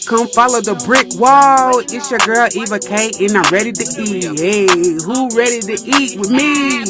Come follow the brick wall. It's your girl Eva K, and I'm ready to eat. Hey, who ready to eat with me?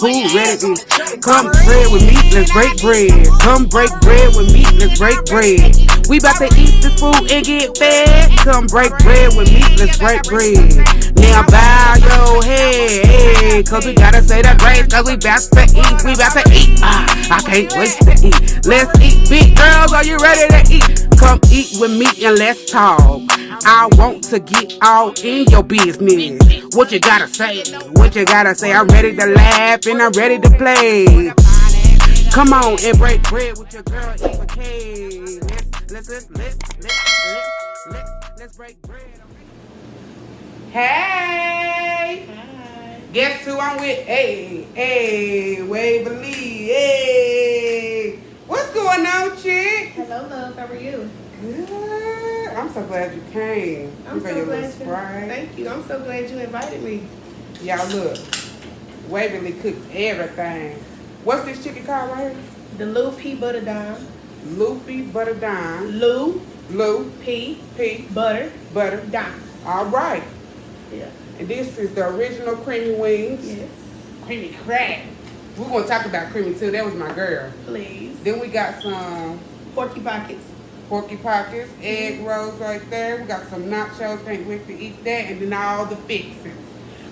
Who ready to come bread with me? Let's break bread. Come break bread with me. Let's break bread. We about to eat this food and get fed. Come break bread with me. Let's break bread. Now bow your head, hey, cause we gotta say the grace, cause we about to eat. We about to eat. I can't wait to eat. Let's eat, big girls. Are you ready to eat? Come eat with me and let's talk. I want to get all in your business. What you gotta say? What you gotta say? I'm ready to laugh and I'm ready to play. Come on and break bread with your girl Eva K. Let's break bread. Hey! Hi. Guess who I'm with? Hey, Waverly. Hey! What's going on, chick? Hello, love. How are you? Good. I'm so glad you came. I'm so glad you. Thank you. I'm so glad you invited me. Y'all look. Waverly cooked everything. What's this chicken called right here? The Lou P Butter Dime. Loopy butter dime. Lou Lou P P Butter butter. Dime. All right. Yeah. And this is the original creamy wings. Yes. Creamy crack. We're gonna talk about creamy too. That was my girl. Please. Then we got some Porky Pockets. porky pockets, egg rolls right there. We got some nachos. Can't wait to eat that. And then all the fixings.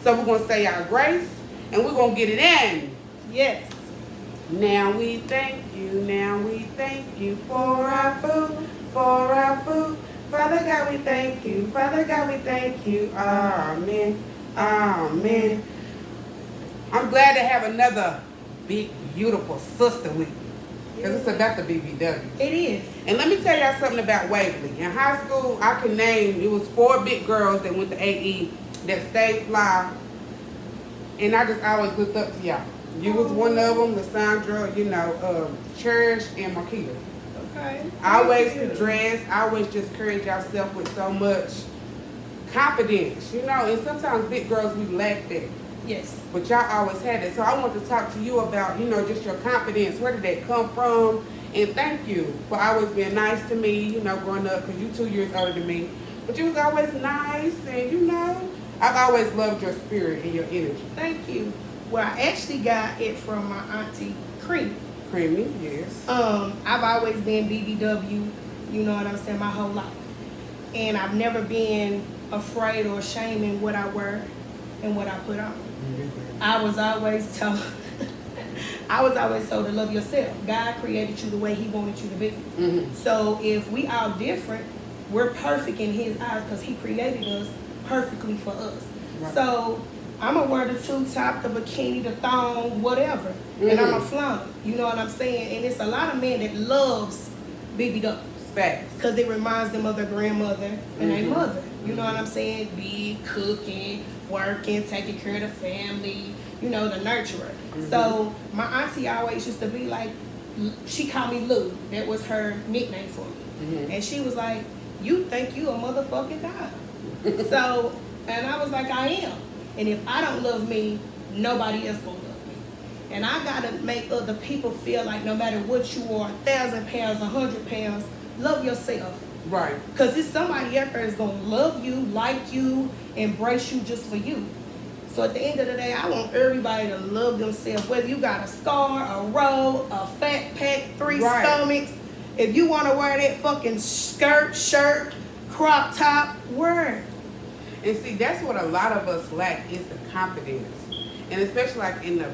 So we're gonna say our grace and we're gonna get it in. Yes. Now we thank you for our food, for our food. Father God, we thank you. Father God, we thank you. Amen. Amen. I'm glad to have another big, beautiful sister with me. Because it's about the BBW. It is. And let me tell y'all something about Waverly. In high school, I can name, it was 4 big girls that went to AE that stayed fly. And I just always looked up to y'all. You was one of them, Lysandra, Cherish, and Marquita. Okay. I always could dress. I always just carried yourself with so much confidence, and sometimes big girls, we lack that. Yes. But y'all always had it. So I want to talk to you about, just your confidence. Where did that come from? And thank you for always being nice to me, growing up, because you 2 years older than me. But you was always nice, and, I've always loved your spirit and your energy. Thank you. Well, I actually got it from my auntie, Creamy. Creamy, yes. I've always been BBW, you know what I'm saying, my whole life. And I've never been afraid or ashamed in what I wear and what I put on. Mm-hmm. I was always told to love yourself. God created you the way he wanted you to be. Mm-hmm. So if we all different, we're perfect in his eyes because he created us perfectly for us. Right. So I'm going to wear the tube top, the bikini, the thong, whatever. Mm-hmm. And I'm a flaunt. You know what I'm saying? And it's a lot of men that loves BBWs. Facts. Because it reminds them of their grandmother and mm-hmm. their mother. You know what I'm saying? Be cooking, working, taking care of the family, the nurturer. Mm-hmm. So my auntie always used to be like, she called me Lou. That was her nickname for me. Mm-hmm. And she was like, you think you a motherfucking god. So, and I was like, I am. And if I don't love me, nobody else gonna love me. And I gotta make other people feel like no matter what you are, 1,000 pounds, 100 pounds, love yourself. Right. Because it's somebody out there that's gonna love you, like you, embrace you just for you. So at the end of the day, I want everybody to love themselves. Whether you got a scar, a roll, a fat pack, 3 stomachs. If you wanna wear that fucking skirt, shirt, crop top, wear it. And see, that's what a lot of us lack is the confidence. And especially like in the,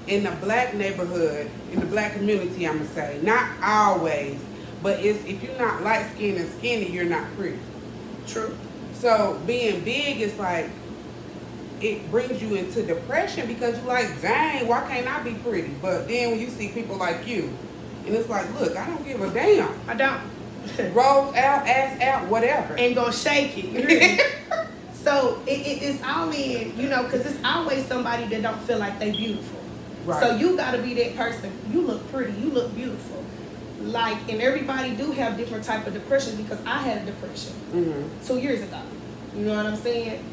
in the black neighborhood, in the black community, I'm going to say. Not always, but it's if you're not light-skinned and skinny, you're not pretty. True. So being big is like, it brings you into depression because you're like, dang, why can't I be pretty? But then when you see people like you, and it's like, look, I don't give a damn. I don't. Roll out, ass out, whatever. And gonna shake it. So it's all in, because it's always somebody that don't feel like they beautiful. Right. So you gotta be that person. You look pretty, you look beautiful. And everybody do have different type of depression because I had a depression 2 years ago. You know what I'm saying?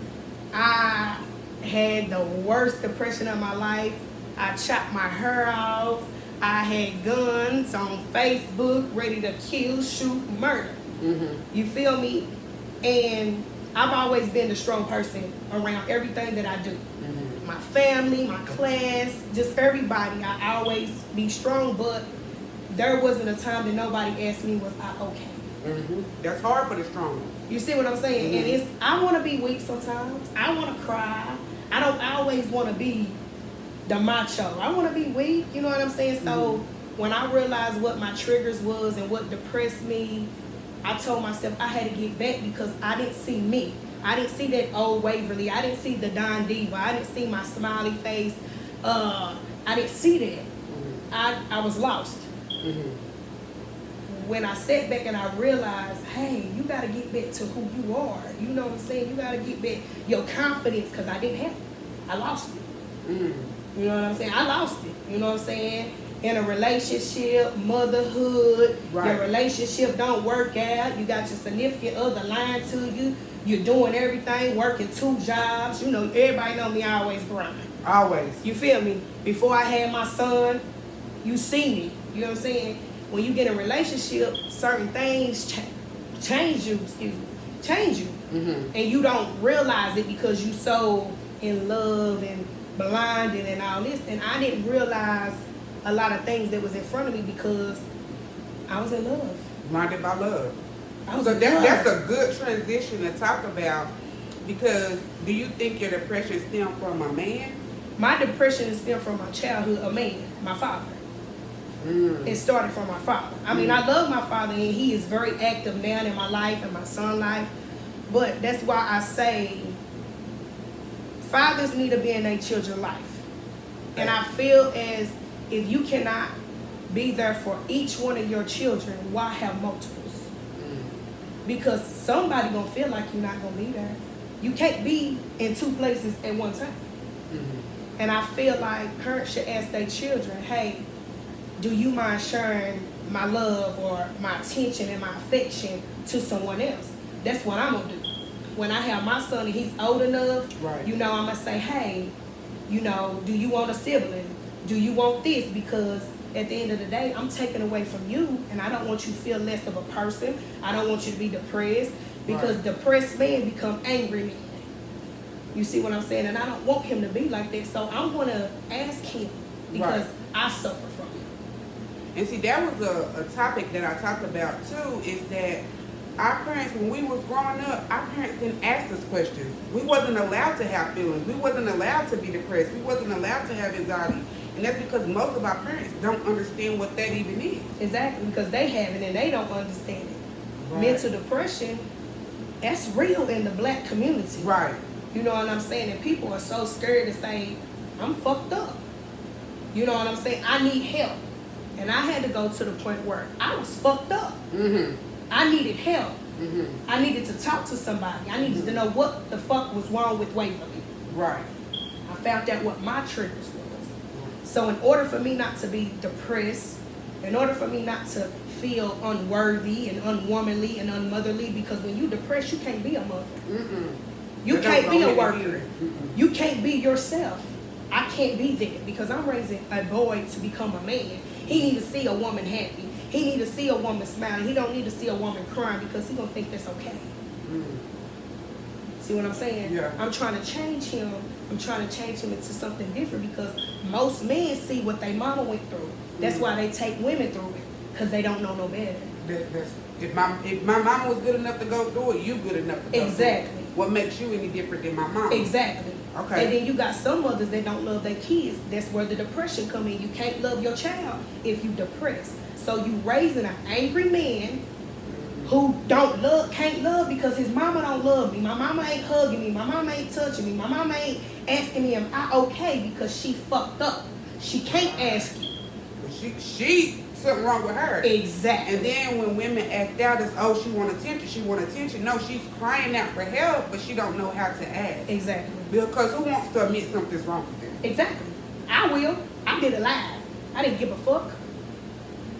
I had the worst depression of my life. I chopped my hair off. I had guns on Facebook, ready to kill, shoot, murder. You feel me? And I've always been the strong person around everything that I do. My family, my class, just everybody. I always be strong, but there wasn't a time that nobody asked me, was I okay? That's hard for the strong ones. You see what I'm saying? And I want to be weak sometimes. I want to cry. I don't always want to be the macho. I want to be weak. You know what I'm saying? So when I realized what my triggers was and what depressed me, I told myself I had to get back because I didn't see me. I didn't see that old Waverly. I didn't see the Don Diva. I didn't see my smiley face. I didn't see that. I was lost. When I sat back and I realized, hey, you got to get back to who you are. You know what I'm saying? You got to get back your confidence, because I didn't have it. I lost it. You know what I'm saying? I lost it. You know what I'm saying? In a relationship, motherhood, your relationship don't work out. You got your significant other lying to you. You're doing everything, working 2 jobs. You know, everybody know me, I always grind. Always. You feel me? Before I had my son, you see me. You know what I'm saying? When you get in a relationship, certain things change you. And you don't realize it because you so in love and blinded and all this. And I didn't realize a lot of things that was in front of me because I was in love. Blinded by love. So that's a good transition to talk about, because do you think your depression stemmed from a man? My depression stemmed from my childhood, a man, my father. It started from my father. I mean, I love my father, and he is very active now in my life and my son's life. But that's why I say fathers need to be in their children's life. And I feel as if you cannot be there for each one of your children, why have multiples? Because somebody gonna feel like you're not gonna be there. You can't be in 2 places at one time. And I feel like parents should ask their children, hey, do you mind sharing my love or my attention and my affection to someone else? That's what I'm gonna do. When I have my son and he's old enough, you know, I'm gonna say, hey, you know, do you want a sibling? Do you want this? Because at the end of the day, I'm taking away from you, and I don't want you to feel less of a person. I don't want you to be depressed, because depressed men become angry men. You see what I'm saying? And I don't want him to be like that. So I'm going to ask him, because I suffer from it. And see, that was a topic that I talked about too, is that our parents, when we was growing up, our parents didn't ask us questions. We wasn't allowed to have feelings. We wasn't allowed to be depressed. We wasn't allowed to have anxiety. And that's because most of our parents don't understand what that even is. Exactly, because they have it and they don't understand it. Mental depression, that's real in the black community. You know what I'm saying? And people are so scared to say, I'm fucked up. You know what I'm saying? I need help. And I had to go to the point where I was fucked up. I needed help. I needed to talk to somebody. I needed to know what the fuck was wrong with Waverly. I found out what my triggers was. So in order for me not to be depressed, in order for me not to feel unworthy and unwomanly and unmotherly, because when you depressed, you can't be a mother. You can't be a worker. You can't be yourself. I can't be that, because I'm raising a boy to become a man. He need to see a woman happy. He need to see a woman smiling. He don't need to see a woman crying, because he gonna think that's okay. See what I'm saying? I'm trying to change him. I'm trying to change him into something different, because most men see what their mama went through. That's why they take women through it, because they don't know no better. If my mama was good enough to go through it, you good enough to go through it. What makes you any different than my mom? Exactly. Okay. And then you got some mothers that don't love their kids. That's where the depression come in. You can't love your child if you depressed. So you raising an angry man who can't love because his mama don't love me. My mama ain't hugging me. My mama ain't touching me. My mama ain't asking me, am I okay? Because she fucked up. She can't ask you. She something wrong with her. Exactly. And then when women act out as, oh, she want attention. No, she's crying out for help, but she don't know how to ask. Exactly. Because who wants to admit something's wrong with them? Exactly. I will. I did it live. I didn't give a fuck.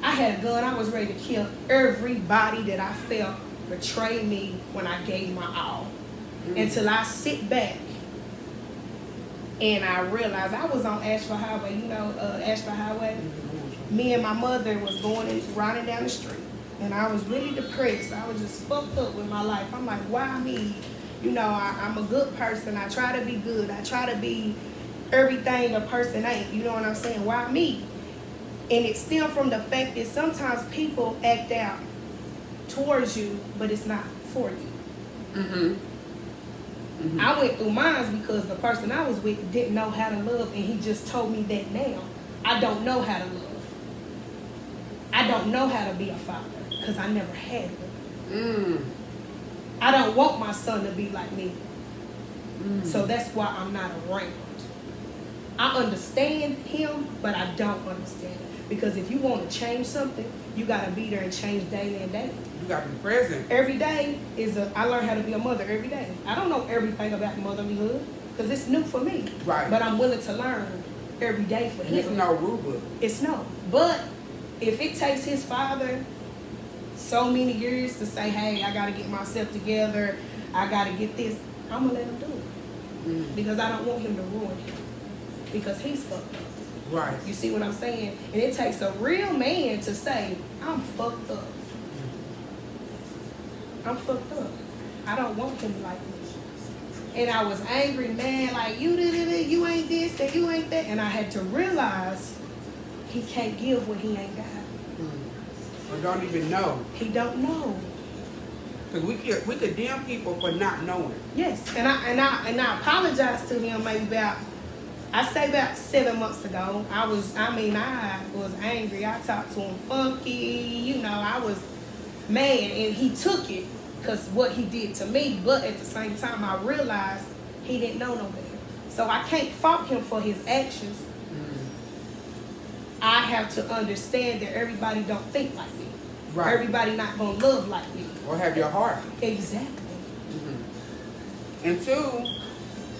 I had a gun. I was ready to kill everybody that I felt betrayed me when I gave my all. Until I sit back and I realized I was on Asheville Highway. You know, Asheville Highway. Me and my mother was riding down the street. and I was really depressed. I was just fucked up with my life. I'm like, why me? You know, I'm a good person. I try to be good. I try to be everything a person ain't. You know what I'm saying? Why me? And it stemmed from the fact that sometimes people act out towards you, but it's not for you. I went through mine because the person I was with didn't know how to love, and he just told me that now. I don't know how to love. I don't know how to be a father because I never had one. I don't want my son to be like me. So that's why I'm not around. I understand him, but I don't understand it. Because if you want to change something, you got to be there and change daily and daily. You got to be present. Every day I learn how to be a mother every day. I don't know everything about motherlyhood because it's new for me. Right. But I'm willing to learn every day for him. It's no rule book. It's no. But if it takes his father so many years to say, hey, I got to get myself together, I got to get this, I'm going to let him do it. Because I don't want him to ruin him. Because he's fucked up. Right. You see what I'm saying? And it takes a real man to say, I'm fucked up. I'm fucked up. I don't want him like me. And I was angry, man, like, you ain't this and you ain't that. And I had to realize he can't give what he ain't got. Or don't even know. He don't know. Because we condemn people for not knowing. Yes. And I apologized to him maybe about 7 months ago. I was angry. I talked to him funky, you know, I was mad, and he took it because what he did to me, but at the same time I realized he didn't know no better. So I can't fault him for his actions. I have to understand that everybody don't think like me. Right. Everybody not gonna love like me. Or have your heart. Exactly. And two,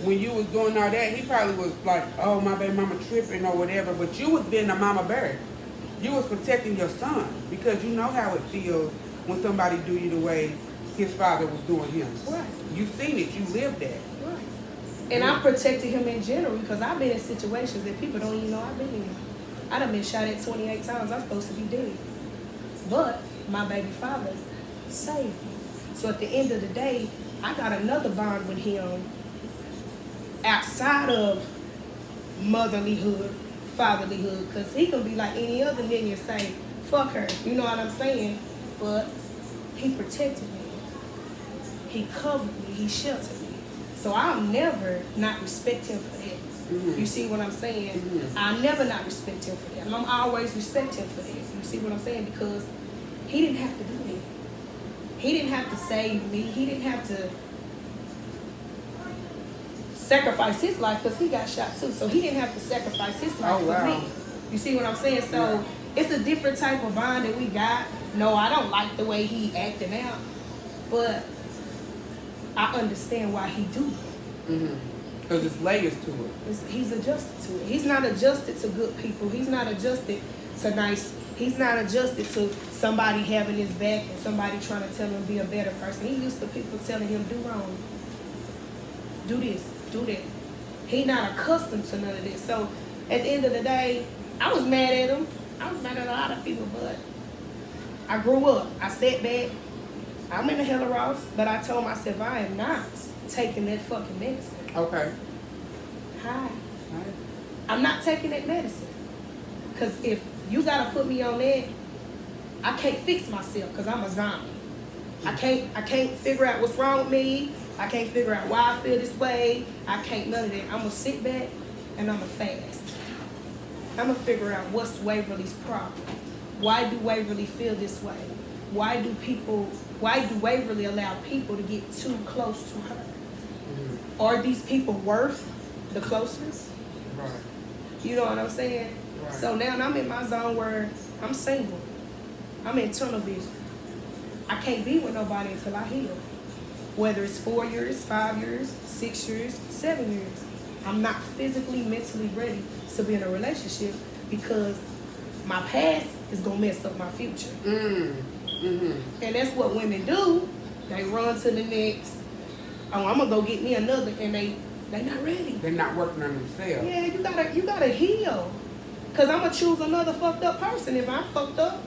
when you was doing all that, he probably was like, oh, my baby mama tripping or whatever, but you was being a mama bear. You was protecting your son because you know how it feels when somebody do you the way his father was doing him. Right. You seen it. You lived that. Right. And I protected him in general because I've been in situations that people don't even know I've been in. I done been shot at 28 times. I'm supposed to be dead. But my baby father saved me. So at the end of the day, I got another bond with him outside of motherlyhood, fatherlyhood, because he can be like any other nigga and say, fuck her. You know what I'm saying? But he protected me. He covered me. He sheltered me. So I'll never not respect him for that. You see what I'm saying? I'll never not respect him for that. And I'm always respect him for that. You see what I'm saying? Because he didn't have to do that. He didn't have to save me. He didn't have to sacrifice his life because he got shot too. So he didn't have to sacrifice his life for me. You see what I'm saying? So it's a different type of bond that we got. No, I don't like the way he acting out, but I understand why he do it. Because it's layers to it. He's adjusted to it. He's not adjusted to good people. He's not adjusted to nice. He's not adjusted to somebody having his back and somebody trying to tell him be a better person. He used to people telling him do wrong, do this, do that. He not accustomed to none of this. So at the end of the day, I was mad at him. I was mad at a lot of people, but I grew up. I sat back. I'm in the hell of Ross, but I told myself I am not taking that fucking medicine. Okay. Hi. I'm not taking that medicine. Because if you got to put me on that, I can't fix myself because I'm a zombie. I can't figure out what's wrong with me. I can't figure out why I feel this way. I can't none of that. I'm going to sit back and I'm going to fast. I'm going to figure out what's Waverly's problem. Why do Waverly feel this way? Why do Waverly allow people to get too close to her? Are these people worth the closeness? Right. You know what I'm saying? Right. So now I'm in my zone where I'm single. I'm in tunnel vision. I can't be with nobody until I heal. Whether it's 4 years, 5 years, 6 years, 7 years. I'm not physically, mentally ready to be in a relationship because my past is going to mess up my future. And that's what women do. They run to the next. Oh, I'm going to go get me another. And they not ready. They're not working on themselves. Yeah, you gotta heal. Because I'm going to choose another fucked up person if I'm fucked up.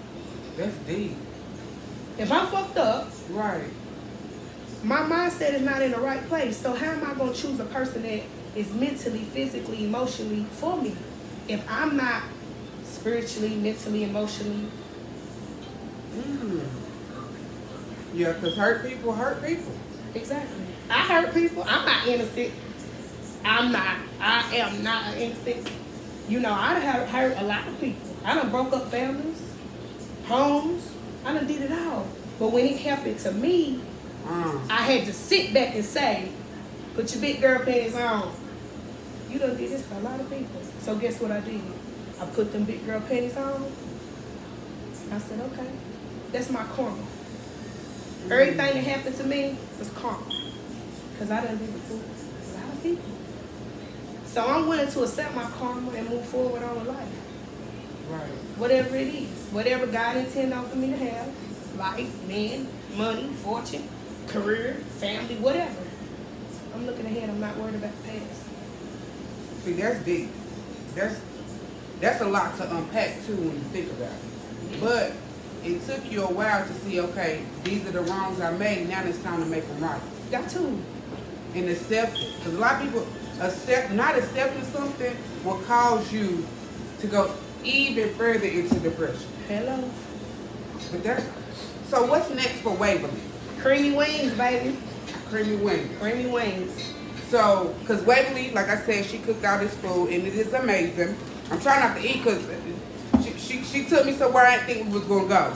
That's deep. If I'm fucked up, Right. my mindset is not in the right place. So how am I gonna choose a person that is mentally, physically, emotionally for me if I'm not spiritually, mentally, emotionally? Mm. Yeah, because hurt people hurt people. Exactly. I hurt people. I'm not innocent. I am not innocent. You know, I have hurt a lot of people. I done broke up families, homes. I done did it all. But when it happened to me, I had to sit back and say, put your big girl panties on. You done did this to a lot of people. So guess what I did? I put them big girl panties on. I said, okay, that's my karma. Everything that happened to me was karma. Because I done did it to a lot of people. So I'm willing to accept my karma and move forward on with life. Right. Whatever it is. Whatever God intended for me to have. Life, men, money, fortune, career, family, whatever. I'm looking ahead. I'm not worried about the past. See, that's deep. That's a lot to unpack too when you think about it. But it took you a while to see, okay, these are the wrongs I made. Now it's time to make them right. Got to. And accept it. Because a lot of people not accepting something will cause you to go even further into depression. Hello. But so what's next for Waverly? Creamy wings, baby. Creamy wings. Creamy wings. So, because Waverly, like I said, she cooked all this food and it is amazing. I'm trying not to eat because she took me somewhere I didn't think we was going to go.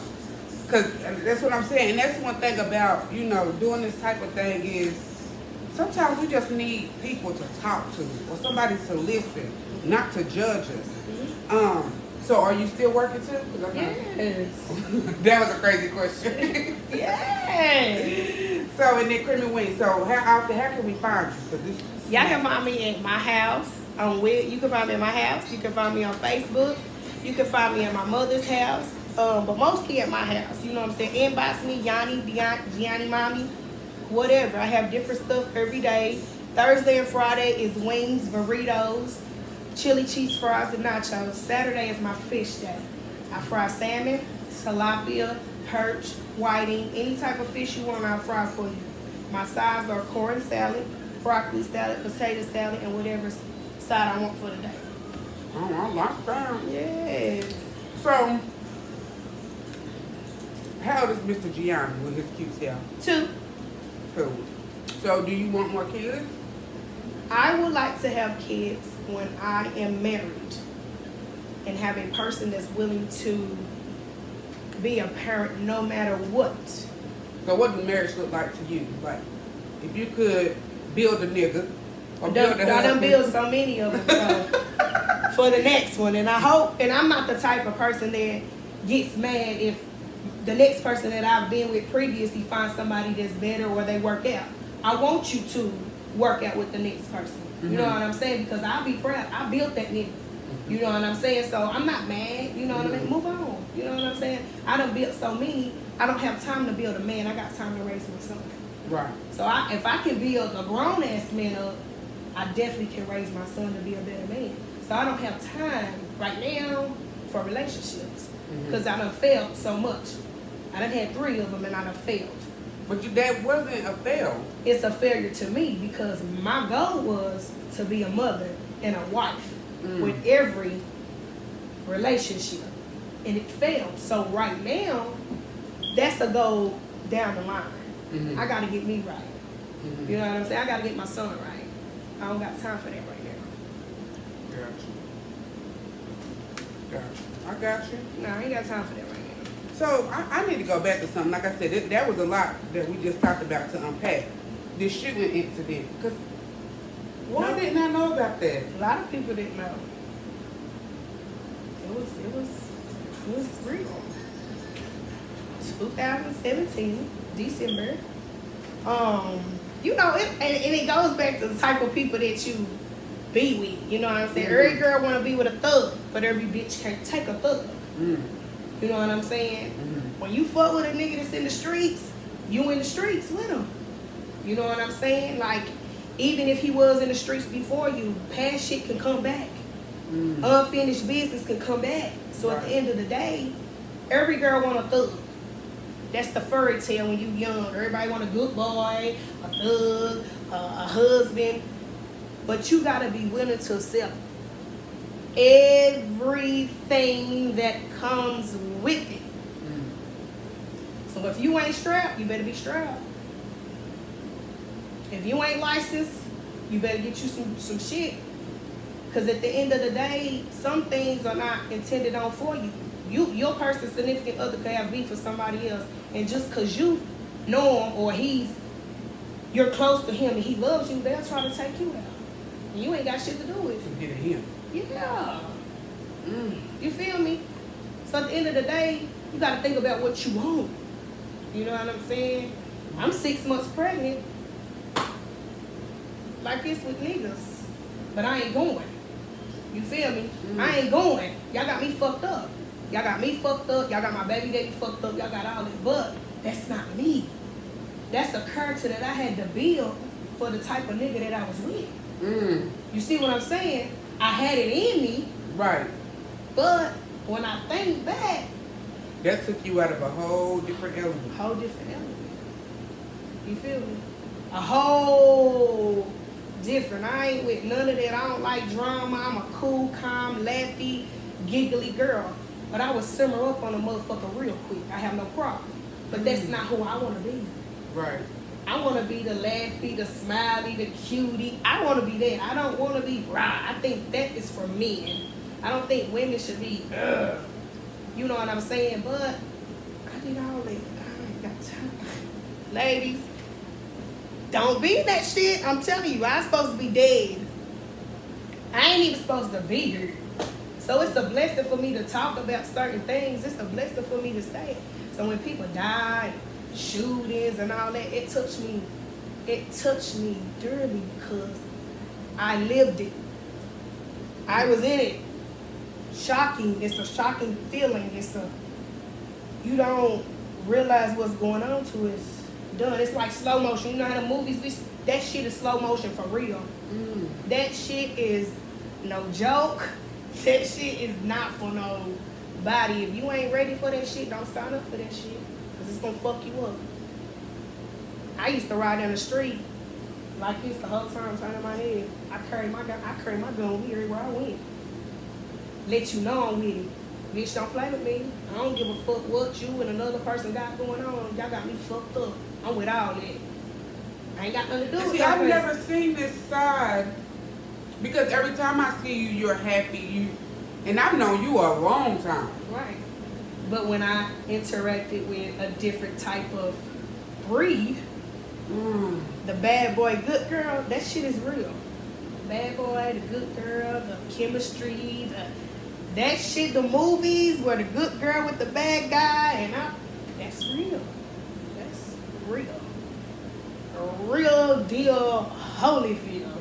Because that's what I'm saying. And that's one thing about, doing this type of thing is sometimes we just need people to talk to or somebody to listen, not to judge us. So are you still working too? Yes. That was a crazy question. Yes. So, and then creamy wings. So how can we find you? Y'all can find me at my house. You can find me at my house. You can find me on Facebook. You can find me at my mother's house. But mostly at my house. You know what I'm saying? Inbox me, Gianni Mommy, whatever. I have different stuff every day. Thursday and Friday is wings, burritos, chili cheese fries, and nachos. Saturday is my fish day. I fry salmon, tilapia, perch, whiting, any type of fish you want, I'll fry for you. My sides are corn salad, broccoli salad, potato salad, and whatever side I want for the day. Oh, I like that. Yes. So, how old is Mr. Gianni with his cute self? 2. Cool. So, do you want more kids? I would like to have kids when I am married and have a person that's willing to be a parent no matter what. So what does marriage look like to you? Like, if you could build a nigga or build a husband. I done built so many of them so for the next one. And I hope, and I'm not the type of person that gets mad if the next person that I've been with previously finds somebody that's better or they work out. I want you to work out with the next person. You know what I'm saying? Because I'll be proud. I built that nigga. You know what I'm saying? So I'm not mad. You know what I mean? Move on. You know what I'm saying? I done built so many. I don't have time to build a man. I got time to raise my son. Right. So if I can build a grown-ass man up, I definitely can raise my son to be a better man. So I don't have time right now for relationships because I done failed so much. I done had 3 of them and I done failed. But that wasn't a fail. It's a failure to me because my goal was to be a mother and a wife with every relationship. And it failed. So right now, that's a goal down the line. I got to get me right. You know what I'm saying? I got to get my son right. I don't got time for that right now. Gotcha. I got you. No, I ain't got time for that right now. So I need to go back to something. Like I said, that was a lot that we just talked about to unpack. This shooting incident. Because why didn't I know about that? A lot of people didn't know. It was real. 2017, December. And it goes back to the type of people that you be with. You know what I'm saying? Every girl want to be with a thug, but every bitch can't take a thug. You know what I'm saying? When you fuck with a nigga that's in the streets, you in the streets with him. You know what I'm saying? Like, even if he was in the streets before you, past shit can come back. Unfinished business can come back. So at the end of the day, every girl want a thug. That's the fairy tale when you young. Everybody want a good boy, a thug, a husband. But you gotta be willing to accept everything that comes with it. So if you ain't strapped, you better be strapped. If you ain't licensed, you better get you some shit. Because at the end of the day, some things are not intended on for you. Your person's significant other could have beef for somebody else. And just because you know him or you're close to him and he loves you, they'll try to take you out. And you ain't got shit to do with it. Get at him. Yeah. You feel me? So at the end of the day, you got to think about what you want. You know what I'm saying? I'm 6 months pregnant. Like this with niggas. But I ain't going. You feel me? I ain't going. Y'all got me fucked up. Y'all got me fucked up. Y'all got my baby daddy fucked up. Y'all got all this. But that's not me. That's a character that I had to build for the type of nigga that I was with. You see what I'm saying? I had it in me. Right. But when I think back, that took you out of a whole different element. You feel me? A whole different. I ain't with none of that. I don't like drama. I'm a cool, calm, laughy, giggly girl. But I would simmer up on a motherfucker real quick. I have no problem. But that's not who I want to be. Right. I want to be the laughy, the smiley, the cutie. I want to be that. I don't want to be rah. I think that is for men. I don't think women should be, you know what I'm saying? But I did all that. I ain't got time. Ladies, don't be that shit. I'm telling you, I'm supposed to be dead. I ain't even supposed to be here. So it's a blessing for me to talk about certain things. It's a blessing for me to say it. So when people die, shootings and all that, it touched me dearly because I lived it. I was in it. Shocking. It's a shocking feeling. You don't realize what's going on till it's done. It's like slow motion. You know how the movies, that shit is slow motion for real. That shit is no joke. That shit is not for nobody. If you ain't ready for that shit, don't sign up for that shit. Because it's going to fuck you up. I used to ride down the street like this the whole time, turning my head. I carry my gun with me everywhere I went. Let you know I'm with it. Bitch, don't play with me. I don't give a fuck what you and another person got going on. Y'all got me fucked up. I'm with all that. I ain't got nothing to do with it. See, I've never seen this side. Because every time I see you, you're happy. And I've known you a long time. Right. But when I interacted with a different type of breed, the bad boy, good girl, that shit is real. Bad boy, the good girl, the chemistry, that shit, the movies where the good girl with the bad guy, that's real. That's real. A real deal, Holyfield.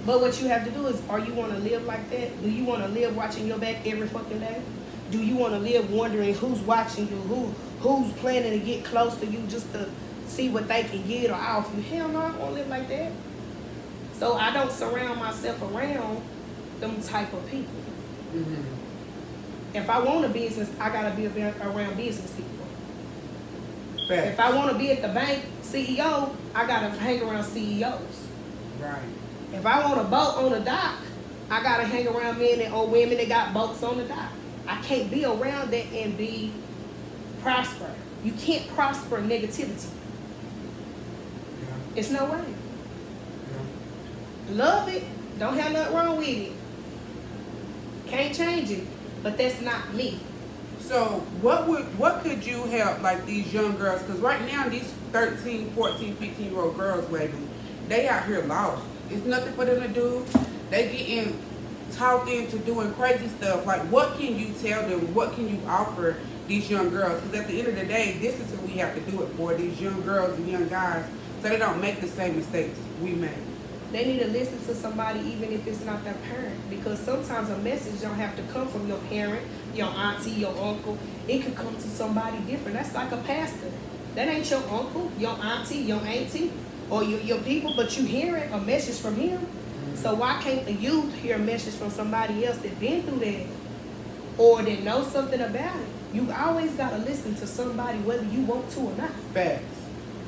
But what you have to do is, are you want to live like that? Do you want to live watching your back every fucking day? Do you want to live wondering who's watching you, who's planning to get close to you just to see what they can get or offer you? Hell no, I don't want to live like that. So I don't surround myself around them type of people. If I want a business, I got to be around business people. Facts. If I want to be at the bank CEO, I got to hang around CEOs. Right. If I want a boat on the dock, I got to hang around men or women that got boats on the dock. I can't be around that and be prosper. You can't prosper negativity. Yeah. It's no way. Yeah. Love it. Don't have nothing wrong with it. Can't change it. But that's not me. So what could you help like these young girls? Because right now these 13, 14, 15-year-old girls, Waverly, they out here lost. It's nothing for them to do. They getting talked into doing crazy stuff. Like, what can you tell them? What can you offer these young girls? Because at the end of the day, this is what we have to do it for, these young girls and young guys, so they don't make the same mistakes we made. They need to listen to somebody even if it's not their parent. Because sometimes a message don't have to come from your parent, your auntie, your uncle. It could come to somebody different. That's like a pastor. That ain't your uncle, your auntie, or your people, but you hearing a message from him. So why can't the youth hear a message from somebody else that been through that or that knows something about it? You always gotta listen to somebody whether you want to or not. Facts.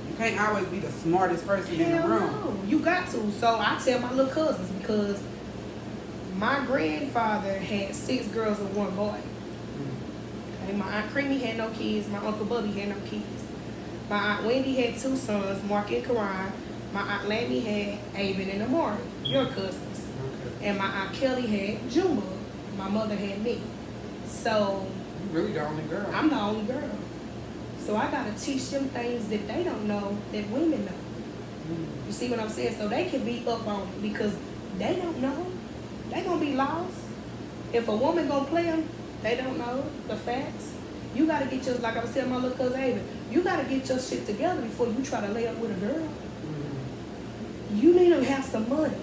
You can't always be the smartest person in the Hell room. no, you got to. So I tell my little cousins because my grandfather had 6 girls and 1 boy. Okay, my Aunt Creamy had no kids. My Uncle Bubby had no kids. My Aunt Wendy had 2 sons, Mark and Karan. My Aunt Lammy had Avon and Amari, your cousins. Okay. And my Aunt Kelly had Juma. My mother had me. So You really the only girl. I'm the only girl. So I gotta teach them things that they don't know that women know. You see what I'm saying? So they can be up on it because they don't know. They gonna be lost. If a woman gonna play them, they don't know the facts. You gotta get your, like I was telling my little cousin Ava, you gotta get your shit together before you try to lay up with a girl. You need to have some money.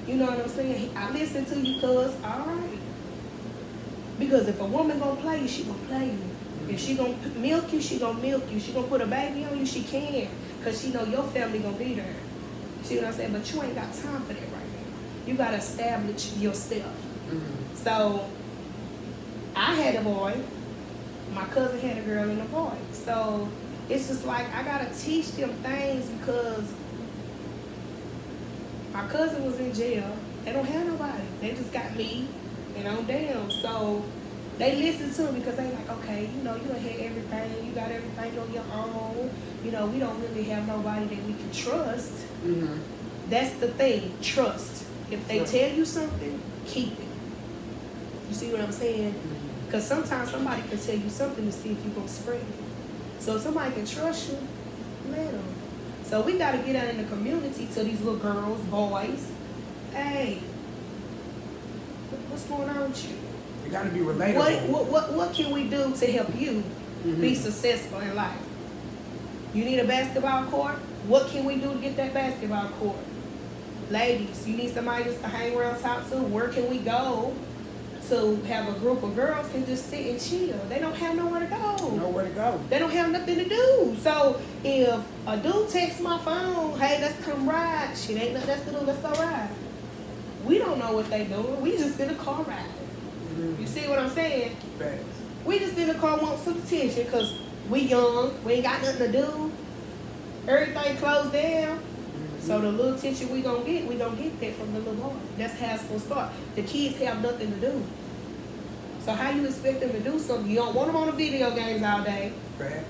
You know what I'm saying? I listen to you, cuz, alright. Because if a woman gonna play you, she gonna play you. If she gonna milk you, she gonna milk you. She gonna put a baby on you, she can. Cause she know your family gonna be there. See what I'm saying? But you ain't got time for that right now. You gotta establish yourself. So I had a boy. My cousin had a girl and a boy. So it's just like I gotta teach them things because my cousin was in jail. They don't have nobody. They just got me and on them. So they listen to me because they like, okay, you know, you done had everything. You got everything on your own. You know, we don't really have nobody that we can trust. That's the thing, trust. If they tell you something, keep it. You see what I'm saying? Because sometimes somebody can tell you something to see if you're going to spread it. So if somebody can trust you, let them. So we got to get out in the community to these little girls, boys. Hey, what's going on with you? You gotta be relatable. What can we do to help you be successful in life? You need a basketball court? What can we do to get that basketball court? Ladies, you need somebody just to hang around, talk to? Where can we go to have a group of girls can just sit and chill? They don't have nowhere to go. Nowhere to go. They don't have nothing to do. So if a dude texts my phone, hey, let's come ride. Shit ain't nothing else to do. Let's go ride. We don't know what they doing. We just in a car ride. You see what I'm saying? Facts. We just in the car want some attention because we young. We ain't got nothing to do. Everything closed down. So the little attention we gonna get that from the little boy. That's how it's gonna start. The kids have nothing to do. So how you expect them to do something? You don't want them on the video games all day. Facts.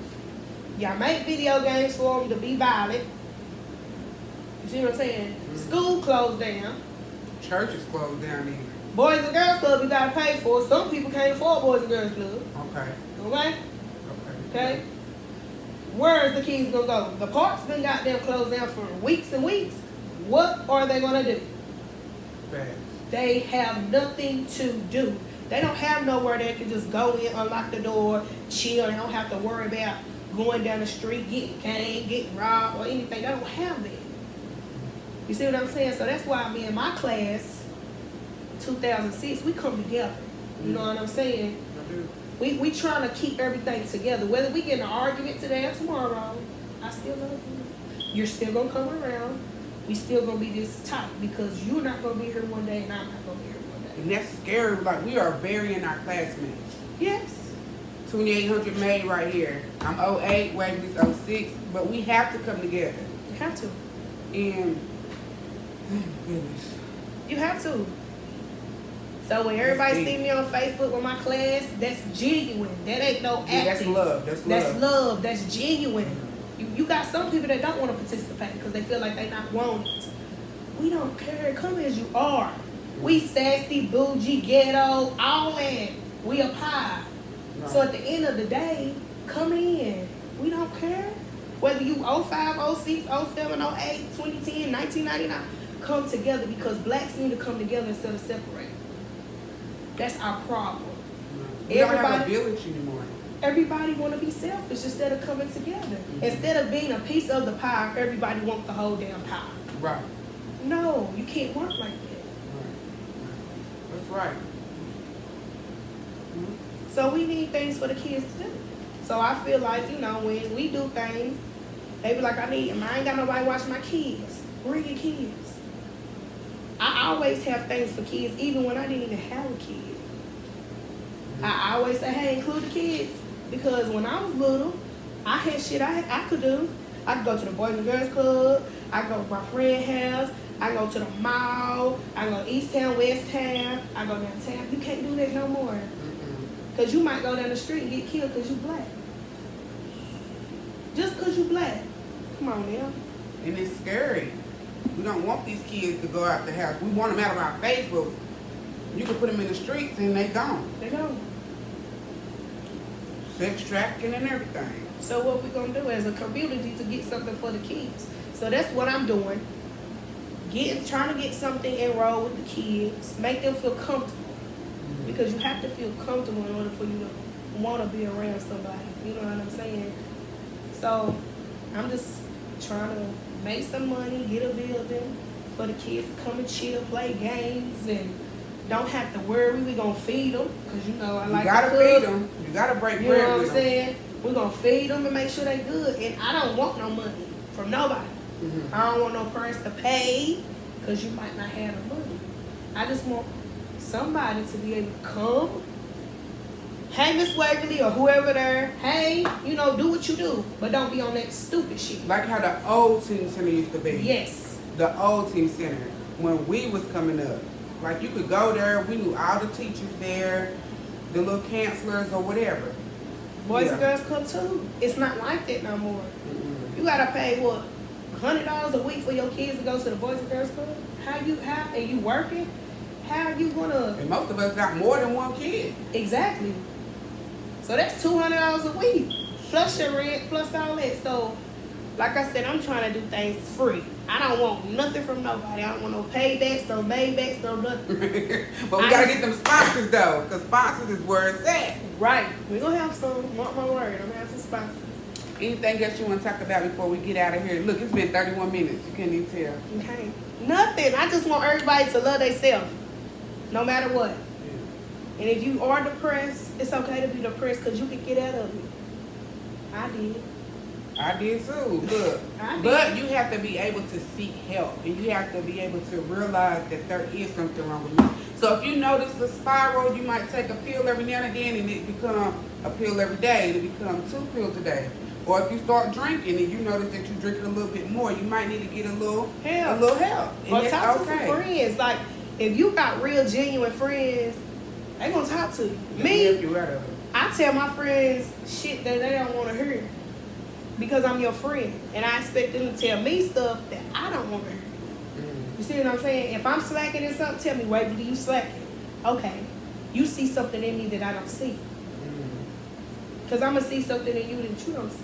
Y'all make video games for them to be violent. You see what I'm saying? School closed down. Church is closed down even. Boys and Girls Club you gotta pay for. Some people can't afford Boys and Girls Club. Okay. Okay? Okay? Where is the kids gonna go? The parks been goddamn closed down for weeks and weeks. What are they gonna do? Facts. They have nothing to do. They don't have nowhere they can just go in, unlock the door, chill. They don't have to worry about going down the street, getting caned, getting robbed, or anything. They don't have that. You see what I'm saying? So that's why me and my class, 2006, we come together. You know what I'm saying? I do. We trying to keep everything together. Whether we get in an argument today or tomorrow, I still love you. You're still going to come around. We still going to be this tight because you're not going to be here one day and I'm not going to be here one day. And that's scary. Like, we are burying our classmates. Yes. 2800 May right here. I'm 08, Waverly's 06. But we have to come together. You have to. And, oh goodness. You have to. So when everybody see me on Facebook with my class, that's genuine. That ain't no acting. Yeah, that's love. That's love. That's love. That's genuine. You got some people that don't want to participate because they feel like they not wanted. We don't care. Come as you are. We sassy, bougie, ghetto, all that. We a pie. Right. So at the end of the day, come in. We don't care. Whether you 05, 06, 07, 08, 2010, 1999, come together because blacks need to come together instead of separate. That's our problem. We don't have a village anymore. Everybody want to be selfish instead of coming together. Instead of being a piece of the pie, everybody wants the whole damn pie. Right. No, you can't work like that. Right. That's right. So we need things for the kids to do. So I feel like, you know, when we do things, they be like, I ain't got nobody watching my kids. Bring your kids. I always have things for kids, even when I didn't even have a kid. I always say, hey, include the kids. Because when I was little, I had shit I could do. I could go to the Boys and Girls Club. I could go to my friend's house. I go to the mall. I go East Town, West Town. I go downtown. You can't do that no more. Because you might go down the street and get killed because you black. Just because you black. Come on now. And it's scary. We don't want these kids to go out the house. We want them out of our face, but you can put them in the streets and they gone. They gone. Sex trafficking and everything. So what we going to do as a community to get something for the kids? So that's what I'm doing. Trying to get something enrolled with the kids. Make them feel comfortable. Because you have to feel comfortable in order for you to want to be around somebody. You know what I'm saying? So I'm just trying to make some money, get a building for the kids to come and chill, play games, and don't have to worry. We're going to feed them. Because, you know, I like to cook. You got to feed them. You got to break bread with them. You know what I'm saying? We're going to feed them and make sure they good. And I don't want no money from nobody. I don't want no parents to pay because you might not have the money. I just want somebody to be able to come. Hey, Miss Waverly or whoever there. Hey, you know, do what you do. But don't be on that stupid shit. Like how the old teen center used to be. Yes. The old teen center. When we was coming up. Like you could go there. We knew all the teachers there. The little counselors or whatever. Boys and Girls Club too. It's not like that no more. You got to pay, what, $100 a week for your kids to go to the Boys and Girls Club? And you working? How are you gonna? And most of us got more than one kid. Exactly. So that's $200 a week, plus your rent, plus all that. So, like I said, I'm trying to do things free. I don't want nothing from nobody. I don't want no paybacks, no maybacks, no nothing. But we gotta get them sponsors though, because sponsors is where it's at. Right. We're gonna have some. Mark my word. I'm gonna have some sponsors. Anything else you want to talk about before we get out of here? Look, it's been 31 minutes. You can't even tell. Okay. Nothing. I just want everybody to love themselves, no matter what. And if you are depressed, it's okay to be depressed because you can get out of it. I did. I did too. Look. But you have to be able to seek help. And you have to be able to realize that there is something wrong with you. So if you notice the spiral, you might take a pill every now and then and it become a pill every day. It'll become 2 pills a day. Or if you start drinking and you notice that you're drinking a little bit more, you might need to get a little help. And or talk to some friends. Like, if you got real, genuine friends, they gonna talk to you. Me, I tell my friends shit that they don't want to hear because I'm your friend, and I expect them to tell me stuff that I don't want to hear. You see what I'm saying? If I'm slacking in something, tell me, wait, do you slacking? Okay, you see something in me that I don't see, because I'm gonna see something in you that you don't see.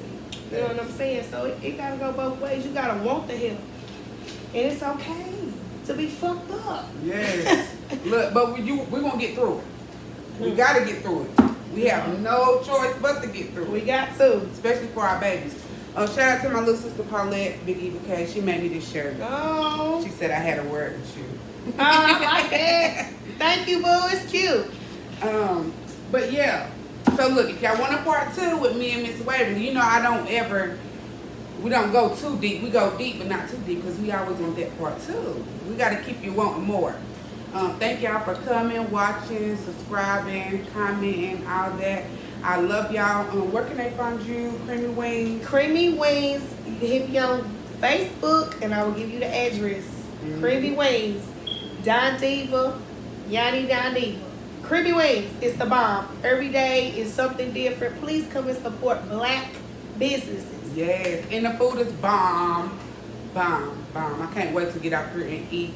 You know what I'm saying? So it gotta go both ways. You gotta want the help, and it's okay to be fucked up. Yes. Look, but we're gonna get through it. We gotta get through it. We have no choice but to get through it. We got to. Especially for our babies. Shout out to my little sister Paulette, Big Eva K. She made me this shirt. Oh. She said I had a word with you. Oh, I like that. Thank you, boo. It's cute. But yeah. So look, if y'all want a part 2 with me and Miss Waverly, you know we don't go too deep. We go deep, but not too deep, because we always want that part 2. We got to keep you wanting more. Thank y'all for coming, watching, subscribing, commenting, all that. I love y'all. Where can they find you? Creamy Wings? Creamy Wings. You can hit me on Facebook, and I will give you the address. Creamy Wings. Don Diva. Yanni Don Diva. Creamy Wings. It's the bomb. Every day is something different. Please come and support black businesses. Yes. And the food is bomb. Bomb. Bomb. I can't wait to get out here and eat.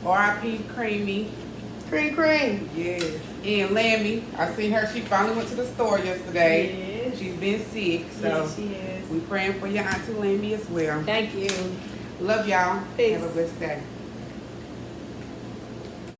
R.I.P. Creamy. Cream. Yes. And Lammy, I seen her. She finally went to the store yesterday. Yes. She's been sick, so yes, she is. we praying for your Auntie Lammy as well. Thank you. Love y'all. Peace. Have a blessed day.